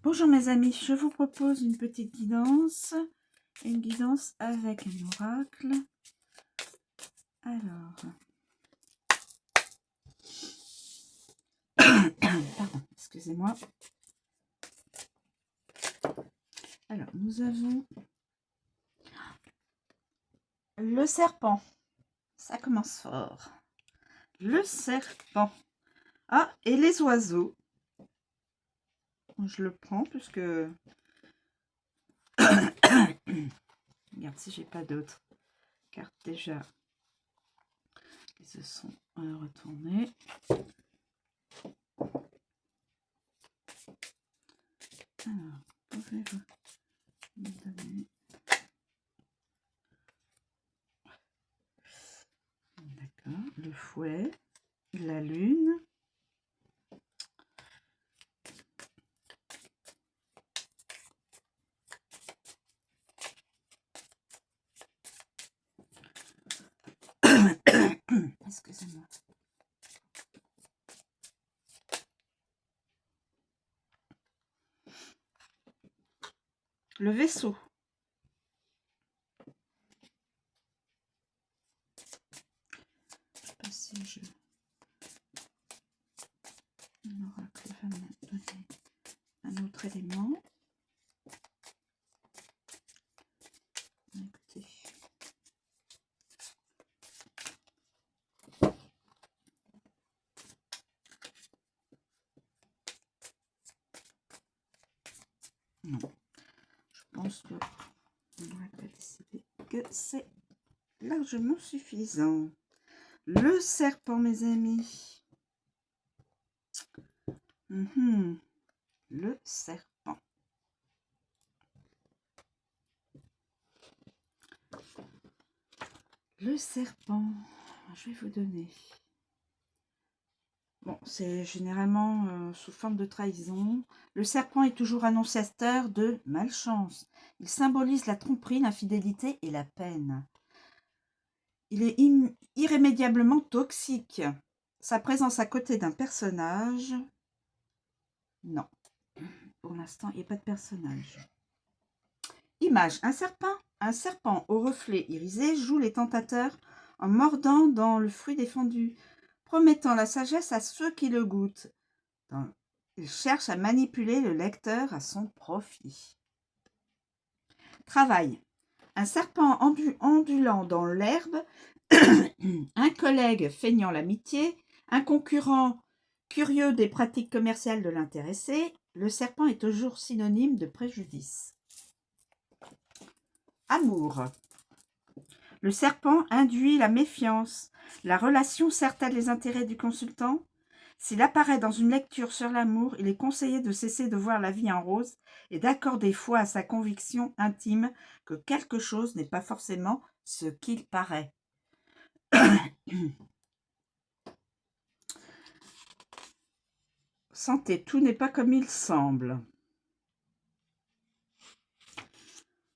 Bonjour mes amis, je vous propose une petite guidance, avec un oracle. Alors, pardon, excusez-moi. Alors, nous avons le serpent. Ça commence fort. Le serpent. Ah, et les oiseaux. Je le prends puisque... Regarde si j'ai pas d'autres cartes déjà qui se sont retournées. Alors, pouvez-vous me donner... D'accord, le fouet, la lune, excusez-moi, le vaisseau, je sais pas si je... L'oracle va me donner un autre élément. Écoutez. Non. Je pense que l'oracle a décidé que c'est largement suffisant. Le serpent, mes amis. Le serpent. Le serpent, je vais vous donner. Bon, c'est généralement sous forme de trahison. Le serpent est toujours annonciateur de malchance. Il symbolise la tromperie, l'infidélité et la peine. Il est irrémédiablement toxique. Sa présence à côté d'un personnage... Non. Pour l'instant, il n'y a pas de personnage. Image. Un serpent au reflet irisé joue les tentateurs en mordant dans le fruit défendu, promettant la sagesse à ceux qui le goûtent. Il cherche à manipuler le lecteur à son profit. Travail. Un serpent ondulant dans l'herbe, un collègue feignant l'amitié, un concurrent curieux des pratiques commerciales de l'intéressé, le serpent est toujours synonyme de préjudice. Amour. Le serpent induit la méfiance. La relation sert-elle les intérêts du consultant? S'il apparaît dans une lecture sur l'amour, il est conseillé de cesser de voir la vie en rose et d'accorder foi à sa conviction intime que quelque chose n'est pas forcément ce qu'il paraît. Santé, tout n'est pas comme il semble.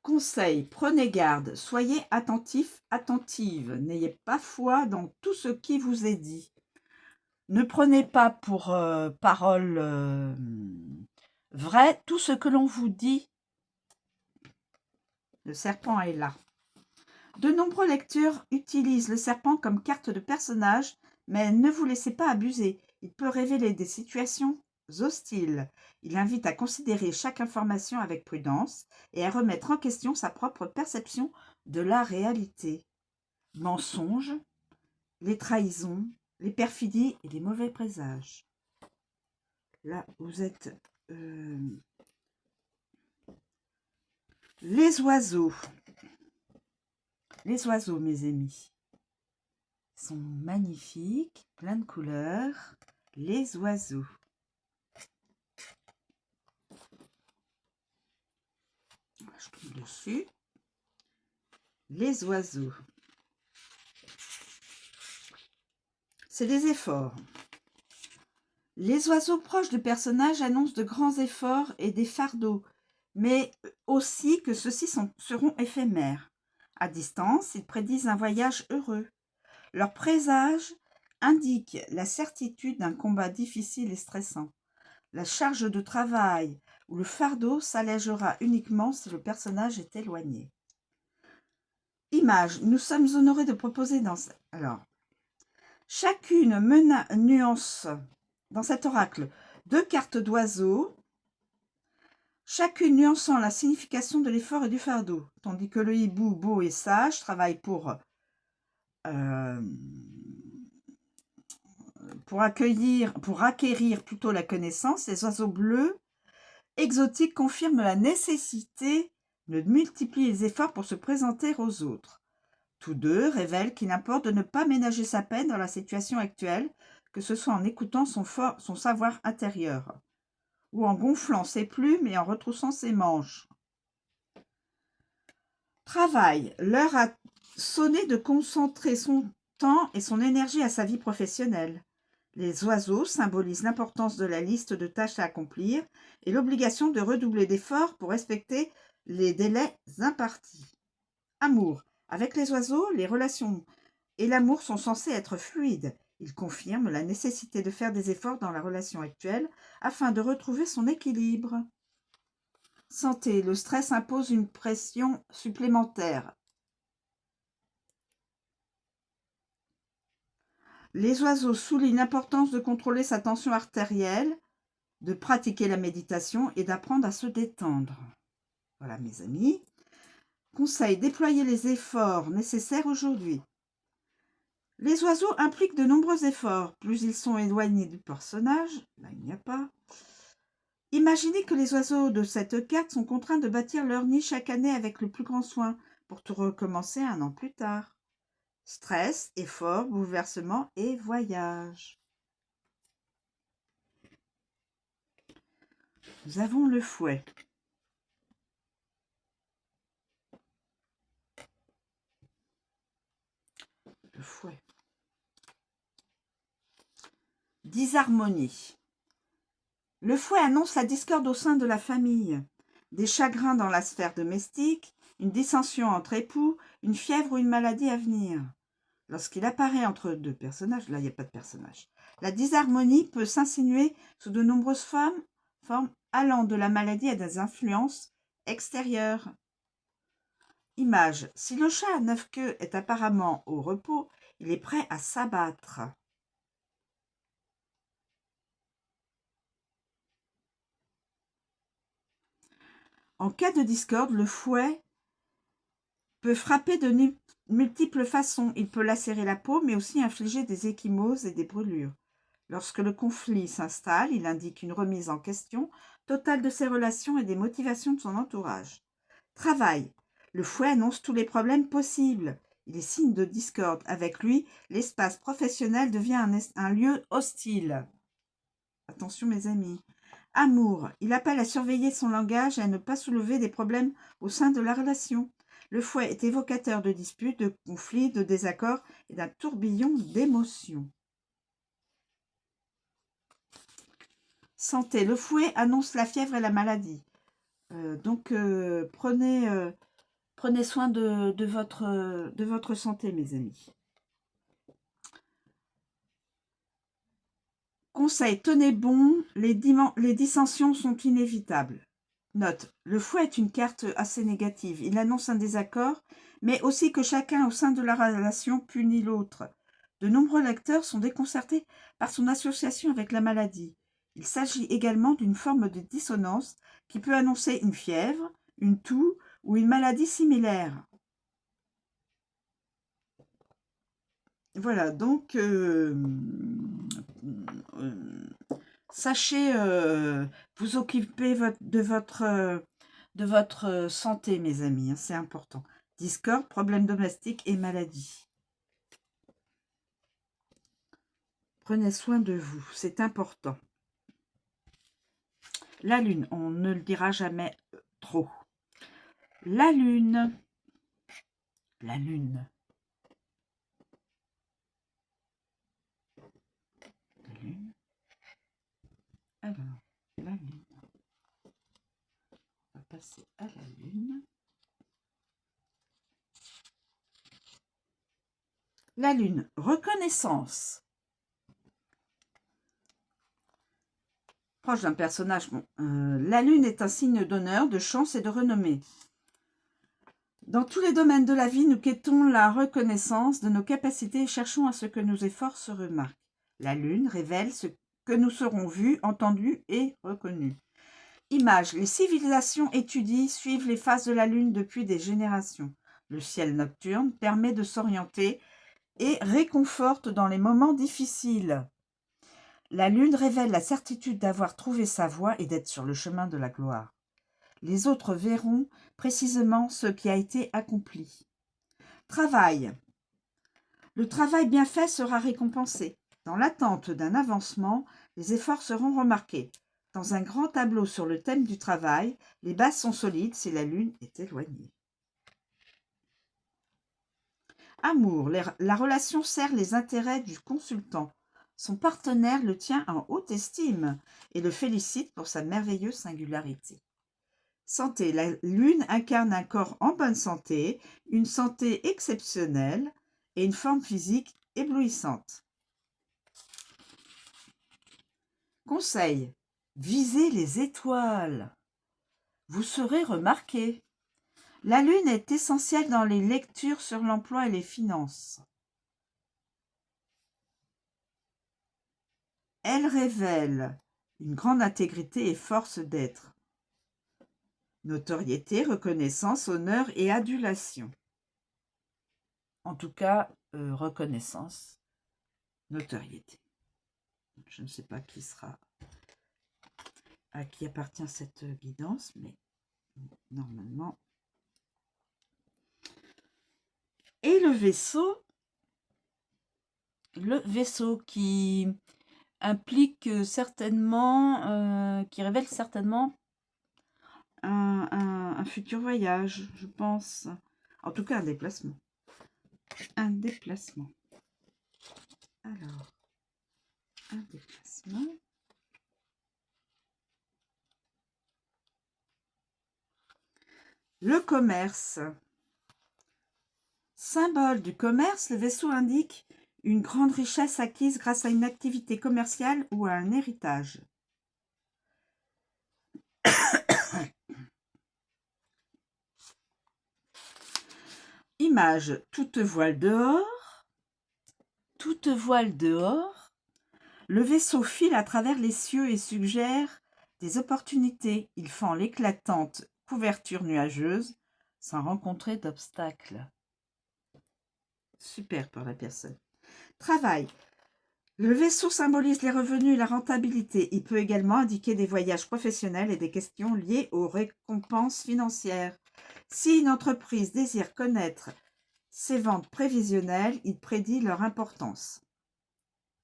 Conseil, prenez garde, soyez attentifs, attentives, n'ayez pas foi dans tout ce qui vous est dit. Ne prenez pas pour parole vraie tout ce que l'on vous dit. Le serpent est là. De nombreuses lectures utilisent le serpent comme carte de personnage, mais ne vous laissez pas abuser. Il peut révéler des situations hostiles. Il invite à considérer chaque information avec prudence et à remettre en question sa propre perception de la réalité. Mensonges, les trahisons, les perfidies et les mauvais présages. Là, vous êtes... Les oiseaux. Les oiseaux, mes amis, sont magnifiques, plein de couleurs. Les oiseaux. Je tombe dessus. Les oiseaux. C'est des efforts. Les oiseaux proches du personnage annoncent de grands efforts et des fardeaux, mais aussi que ceux-ci seront éphémères. À distance, ils prédisent un voyage heureux. Leur présage indique la certitude d'un combat difficile et stressant. La charge de travail où le fardeau s'allégera uniquement si le personnage est éloigné. Image, nous sommes honorés de proposer Alors, chacune nuance dans cet oracle 2 cartes d'oiseaux, chacune nuançant la signification de l'effort et du fardeau, tandis que le hibou, beau et sage, travaille pour acquérir plutôt la connaissance. Les oiseaux bleus exotiques confirment la nécessité de multiplier les efforts pour se présenter aux autres. Tous deux révèlent qu'il importe de ne pas ménager sa peine dans la situation actuelle, que ce soit en écoutant son savoir intérieur, ou en gonflant ses plumes et en retroussant ses manches. Travail. L'heure a sonné de concentrer son temps et son énergie à sa vie professionnelle. Les oiseaux symbolisent l'importance de la liste de tâches à accomplir et l'obligation de redoubler d'efforts pour respecter les délais impartis. Amour. Avec les oiseaux, les relations et l'amour sont censés être fluides. Ils confirment la nécessité de faire des efforts dans la relation actuelle afin de retrouver son équilibre. Santé. Le stress impose une pression supplémentaire. Les oiseaux soulignent l'importance de contrôler sa tension artérielle, de pratiquer la méditation et d'apprendre à se détendre. Voilà mes amis. Conseil, déployer les efforts nécessaires aujourd'hui. Les oiseaux impliquent de nombreux efforts. Plus ils sont éloignés du personnage, là il n'y a pas. Imaginez que les oiseaux de cette carte sont contraints de bâtir leur nid chaque année avec le plus grand soin pour tout recommencer 1 an plus tard. Stress, effort, bouleversement et voyage. Nous avons le fouet. Le fouet. Disharmonie. Le fouet annonce la discorde au sein de la famille, des chagrins dans la sphère domestique, une dissension entre époux, une fièvre ou une maladie à venir. Lorsqu'il apparaît entre 2 personnages, là il n'y a pas de personnage, la disharmonie peut s'insinuer sous de nombreuses formes allant de la maladie à des influences extérieures. Image, si le chat à 9 queues est apparemment au repos, il est prêt à s'abattre. En cas de discorde, le fouet peut frapper de multiples façons. Il peut lacérer la peau, mais aussi infliger des ecchymoses et des brûlures. Lorsque le conflit s'installe, il indique une remise en question totale de ses relations et des motivations de son entourage. Travail. Le fouet annonce tous les problèmes possibles. Il est signe de discorde. Avec lui, l'espace professionnel devient un lieu hostile. Attention mes amis. Amour. Il appelle à surveiller son langage et à ne pas soulever des problèmes au sein de la relation. Le fouet est évocateur de disputes, de conflits, de désaccords et d'un tourbillon d'émotions. Santé. Le fouet annonce la fièvre et la maladie. Donc, prenez soin de votre santé, mes amis. Conseil, tenez bon, les dissensions sont inévitables. Note, le fouet est une carte assez négative. Il annonce un désaccord, mais aussi que chacun au sein de la relation punit l'autre. De nombreux lecteurs sont déconcertés par son association avec la maladie. Il s'agit également d'une forme de dissonance qui peut annoncer une fièvre, une toux ou une maladie similaire. Voilà, donc sachez vous occuper de votre santé, mes amis, hein, c'est important. Discorde, problèmes domestiques et maladies. Prenez soin de vous, c'est important. La lune, on ne le dira jamais trop. La lune. La lune. La lune. Alors, la lune. On va passer à la lune. La lune, reconnaissance. proche d'un personnage. Bon, la lune est un signe d'honneur, de chance et de renommée. Dans tous les domaines de la vie, nous quêtons la reconnaissance de nos capacités et cherchons à ce que nos efforts se remarquent. La lune révèle ce que nous serons vus, entendus et reconnus. Image. Les civilisations étudiées suivent les phases de la lune depuis des générations. Le ciel nocturne permet de s'orienter et réconforte dans les moments difficiles. La lune révèle la certitude d'avoir trouvé sa voie et d'être sur le chemin de la gloire. Les autres verront précisément ce qui a été accompli. Travail. Le travail bien fait sera récompensé. Dans l'attente d'un avancement, les efforts seront remarqués. Dans un grand tableau sur le thème du travail, les bases sont solides si la lune est éloignée. Amour. La relation sert les intérêts du consultant. Son partenaire le tient en haute estime et le félicite pour sa merveilleuse singularité. Santé. La lune incarne un corps en bonne santé, une santé exceptionnelle et une forme physique éblouissante. Conseil. Visez les étoiles. Vous serez remarqué. La lune est essentielle dans les lectures sur l'emploi et les finances. Elle révèle une grande intégrité et force d'être. Notoriété, reconnaissance, honneur et adulation. En tout cas, reconnaissance, notoriété. Je ne sais pas qui sera, à qui appartient cette guidance, mais normalement. Et le vaisseau qui implique certainement, qui révèle certainement un futur voyage, je pense. En tout cas, un déplacement. Un déplacement. Alors, un déplacement. Le commerce. Symbole du commerce, le vaisseau indique une grande richesse acquise grâce à une activité commerciale ou à un héritage. Image. Toute voile dehors. Toute voile dehors. Le vaisseau file à travers les cieux et suggère des opportunités. Il fend l'éclatante couverture nuageuse sans rencontrer d'obstacles. Super pour la personne. Travail. Le vaisseau symbolise les revenus et la rentabilité. Il peut également indiquer des voyages professionnels et des questions liées aux récompenses financières. Si une entreprise désire connaître ses ventes prévisionnelles, il prédit leur importance.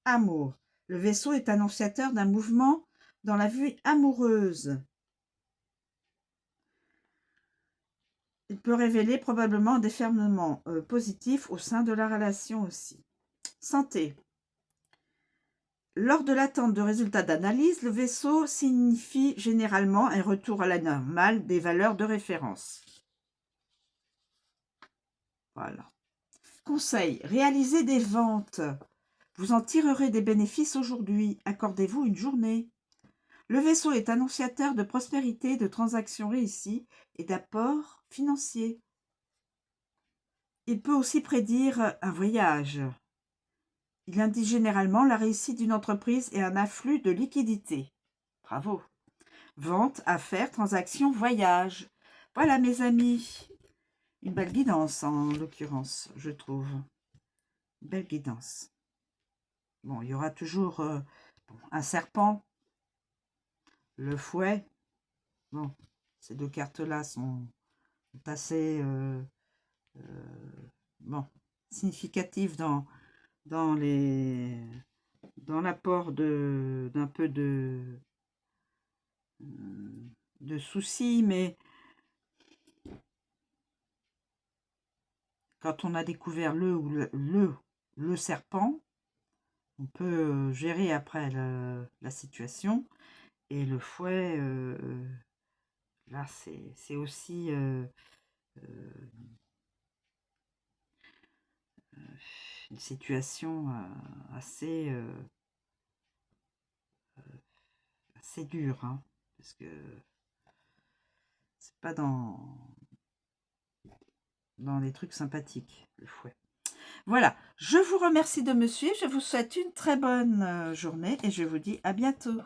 Amour. Le vaisseau est annonciateur d'un mouvement dans la vie amoureuse. Il peut révéler probablement un déferlement positif au sein de la relation aussi. Santé. Lors de l'attente de résultats d'analyse, le vaisseau signifie généralement un retour à la normale des valeurs de référence. Voilà. Conseil. Réalisez des ventes. Vous en tirerez des bénéfices aujourd'hui. Accordez-vous une journée. Le vaisseau est annonciateur de prospérité, de transactions réussies et d'apports financiers. Il peut aussi prédire un voyage. Il indique généralement la réussite d'une entreprise et un afflux de liquidités. Bravo. Vente, affaires, transactions, voyage. Voilà mes amis. Une belle guidance en l'occurrence, je trouve. Une belle guidance. Bon, il y aura toujours un serpent, le fouet. Bon, ces deux cartes-là sont assez bon, significatives dans l'apport d'un peu de soucis, mais quand on a découvert le serpent, on peut gérer après la situation. Et le fouet, là, c'est aussi une situation assez C'est dur, hein, parce que c'est pas dans les trucs sympathiques, le fouet. Voilà, je vous remercie de me suivre, je vous souhaite une très bonne journée et je vous dis à bientôt.